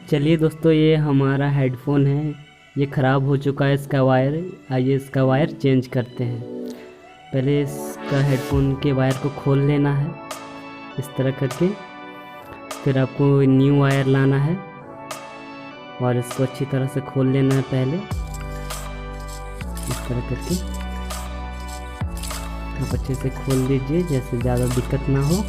चलिए दोस्तों, ये हमारा हेडफोन है। ये ख़राब हो चुका है इसका वायर। आइए इसका वायर चेंज करते हैं। पहले इसका हेडफोन के वायर को खोल लेना है इस तरह करके। फिर आपको न्यू वायर लाना है और इसको अच्छी तरह से खोल लेना है पहले इस तरह करके। आप अच्छे से खोल लीजिए जैसे ज़्यादा दिक्कत ना हो।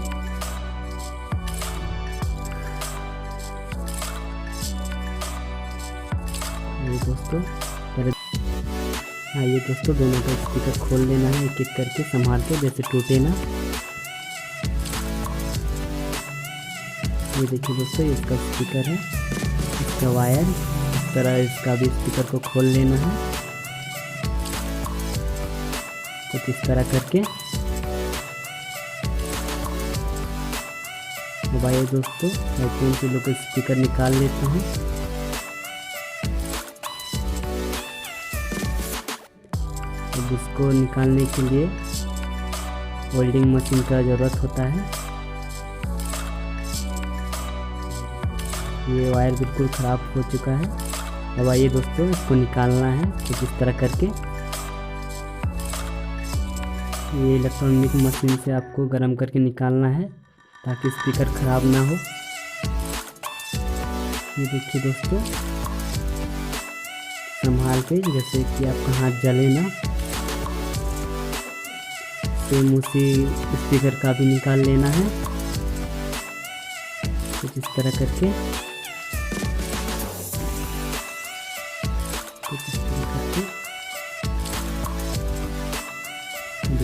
आइए दोस्तों, दोनों का स्पीकर खोल लेना है एक एक करके संभाल के, जैसे टूटे ना। ये देखिए दोस्तों, इसका स्पीकर है, इसका वायर इस तरह। इसका भी स्पीकर को खोल लेना है कुछ इस तरह करके। अब आइए दोस्तों, हेडफोन से लोग स्पीकर निकाल लेते हैं। अब इसको निकालने के लिए वेल्डिंग मशीन का ज़रूरत होता है। ये वायर बिल्कुल ख़राब हो चुका है। अब आइए दोस्तों, इसको निकालना है कुछ इस तरह करके। ये इलेक्ट्रॉनिक मशीन से आपको गर्म करके निकालना है ताकि स्पीकर ख़राब ना हो। ये देखिए दोस्तों, संभाल के, जैसे कि आपका हाथ जले ना। सेम उसी स्पीकर का भी निकाल लेना है कुछ इस तरह करके।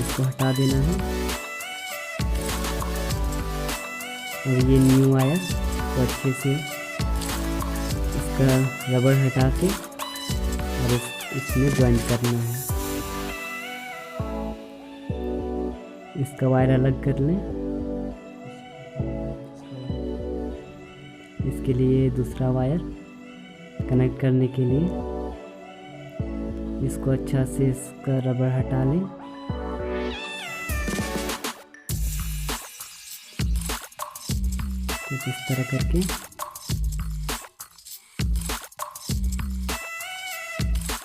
इसको हटा देना है। और ये न्यू वायर को अच्छे से इसका रबड़ हटा के और इसमें ज्वाइन करना है। इसका वायर अलग कर लें। इसके लिए दूसरा वायर कनेक्ट करने के लिए इसको अच्छा से इसका रबड़ हटा लें। कुछ इस तरह करके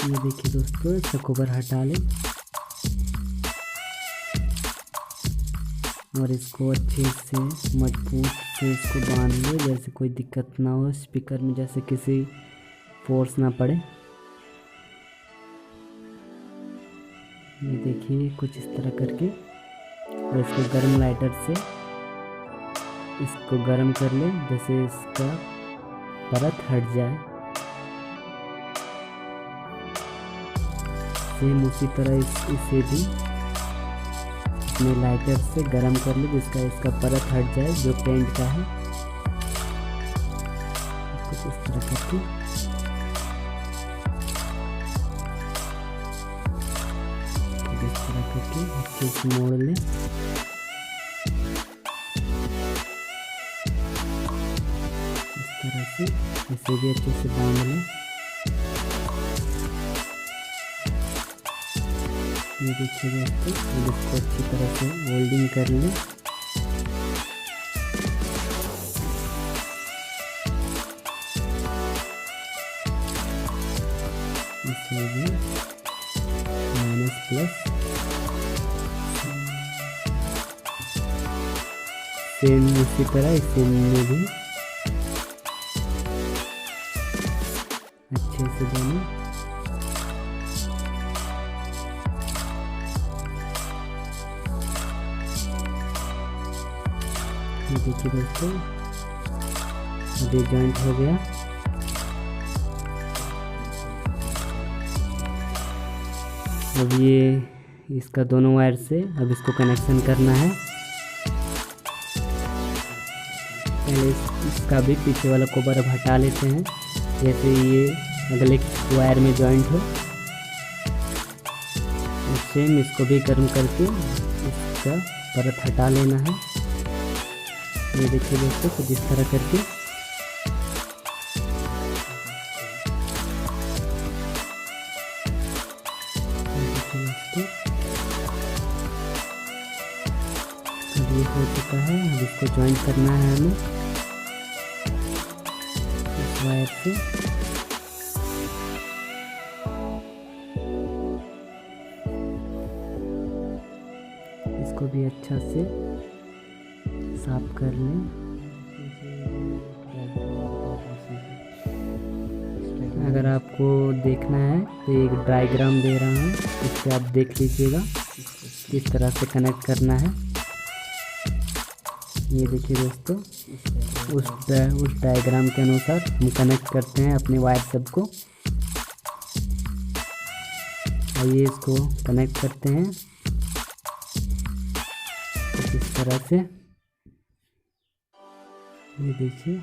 ये देखिए दोस्तों, इसका कवर हटा लें और इसको अच्छे से मजबूत से इसको बांध लें, जैसे कोई दिक्कत ना हो स्पीकर में, जैसे किसी फोर्स ना पड़े। ये देखिए कुछ इस तरह करके। और इसको गर्म लाइटर से इसको गर्म कर लें, जैसे इसका परत हट जाए। सेम उसी तरह इसे भी अपने लाइटर से गर्म कर ले, जिसका इसका परत हट जाए जो पेंट का है। कुछ इस तरह करके अच्छे से मोड़ लें। इस तरह से इसे भी अच्छे से बांध लें। ये देखिए दोस्तों, इसको अच्छी तरह से वेल्डिंग कर लें। इसमें भी माइनस प्लस सेम उसी तरह इसे में भी अच्छे से दोनों देखिए दोस्तों, अभी जॉइंट हो गया। अब ये इसका दोनों वायर से अब इसको कनेक्शन करना है। पहले इसका भी पीछे वाला कवर अब हटा लेते हैं, जैसे ये अगले वायर में जॉइंट हो। सेम इसको भी गर्म करके इसका परत हटा लेना है। ये देखिए दोस्तों, कुछ इस तरह करके अब ये हो चुका है। अब इसको ज्वाइन करना है हमें। वायर से। इसको भी अच्छा से साफ कर लें। अगर आपको देखना है तो एक डायग्राम दे रहा हूँ, इससे आप देख लीजिएगा किस तरह से कनेक्ट करना है। ये देखिए दोस्तों, उस डायग्राम के अनुसार हम कनेक्ट करते हैं अपने वायर सब को। आइए इसको कनेक्ट करते हैं इस तरह से। ये देखिए,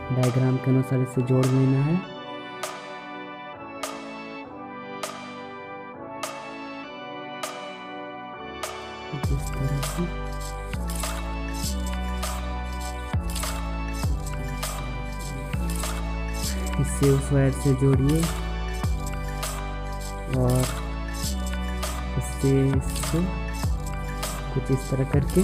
डायग्राम के अनुसार इसे जोड़ लेना है। इस तरह से इससे उस वायर से जोड़िए और इससे कुछ इस तरह करके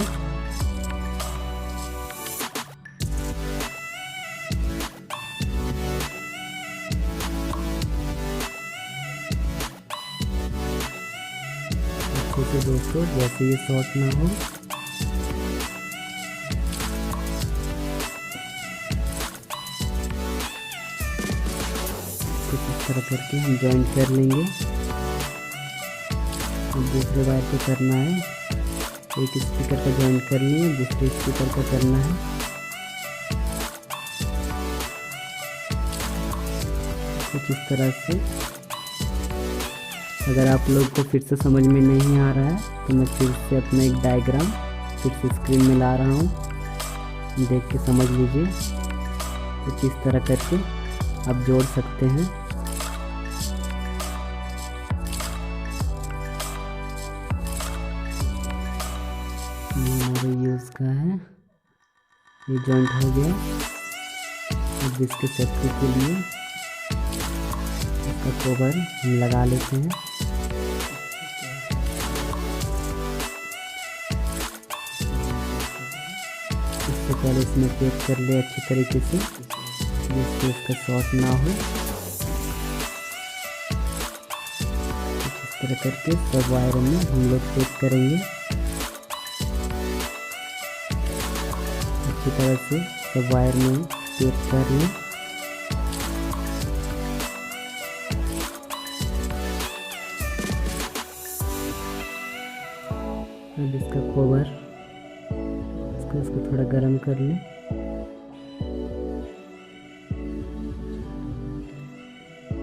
अच्छे से दोस्तों, जैसे ये शॉर्ट ना हो। कुछ इस तरह करके हम जॉइन कर लेंगे। अब दूसरे वायर को करना है, एक स्पीकर का जॉइन कर लिए, दूसरे स्पीकर का करना है। कुछ इस तरह से। अगर आप लोग को फिर से समझ में नहीं आ रहा है तो मैं फिर से अपना एक डायग्राम फिर से स्क्रीन में ला रहा हूँ, देख के समझ लीजिए। कुछ इस तरह करके आप जोड़ सकते हैं। हमारे यूज़ का है, ये जॉइंट हो गया। अब इसके सेफ्टी के लिए इसका कवर हम लगा लेते हैं। इससे पहले इसमें टेप कर ले अच्छी तरीके से, जिससे इसका शॉर्ट ना हो। इस तरह करके सब वायर में हम लोग टेप करेंगे अच्छी तरह से। सब वायर में टेप कर लें। अब इसका कवर इसको थोड़ा गर्म कर लें।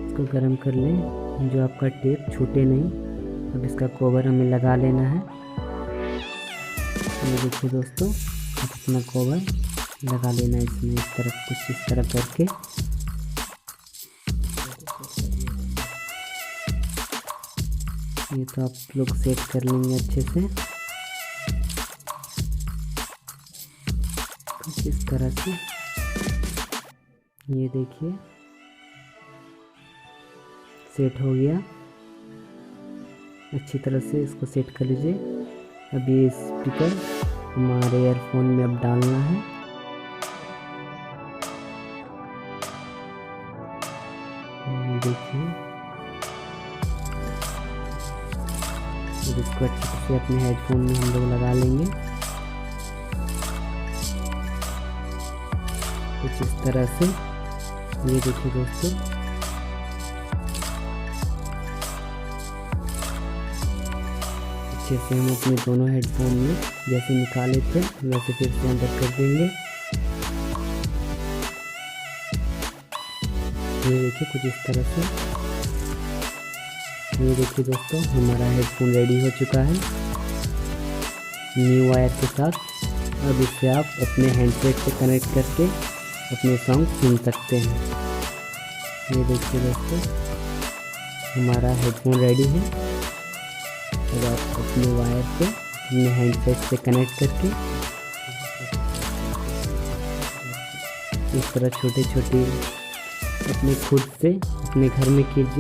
इसको गर्म कर लें, जो आपका टेप छूटे नहीं। अब इसका कवर हमें लगा लेना है। ये देखिए दोस्तों, अपना कवर लगा लेना है इसमें, इस तरफ कुछ इस तरह करके। ये तो आप लोग सेट कर लेंगे अच्छे से कुछ इस तरह से। ये देखिए सेट हो गया अच्छी तरह से। इसको सेट कर लीजिए। अब ये स्पीकर हमारे ईयरफोन में अब डालना है। देखिए, इसको अच्छे से अपने हेडफोन में हम लोग लगा लेंगे कुछ इस तरह से। ये देखिए दोस्तों, अच्छे से हम अपने दोनों हेडफोन में जैसे निकाले थे वैसे फिर से अंदर कर देंगे। ये देखिए कुछ इस तरह से। ये देखिए दोस्तों, हमारा हेडफोन रेडी हो चुका है न्यू वायर के साथ। अब इससे आप अपने हैंडसेट से कनेक्ट करके अपने सॉन्ग सुन सकते हैं। ये देखिए दोस्तों, हमारा हेडफोन रेडी है। अब आप अपने वायर को अपने हैंडसेट से कनेक्ट करके इस तरह छोटे छोटे अपने खुद से अपने घर में कीजिए।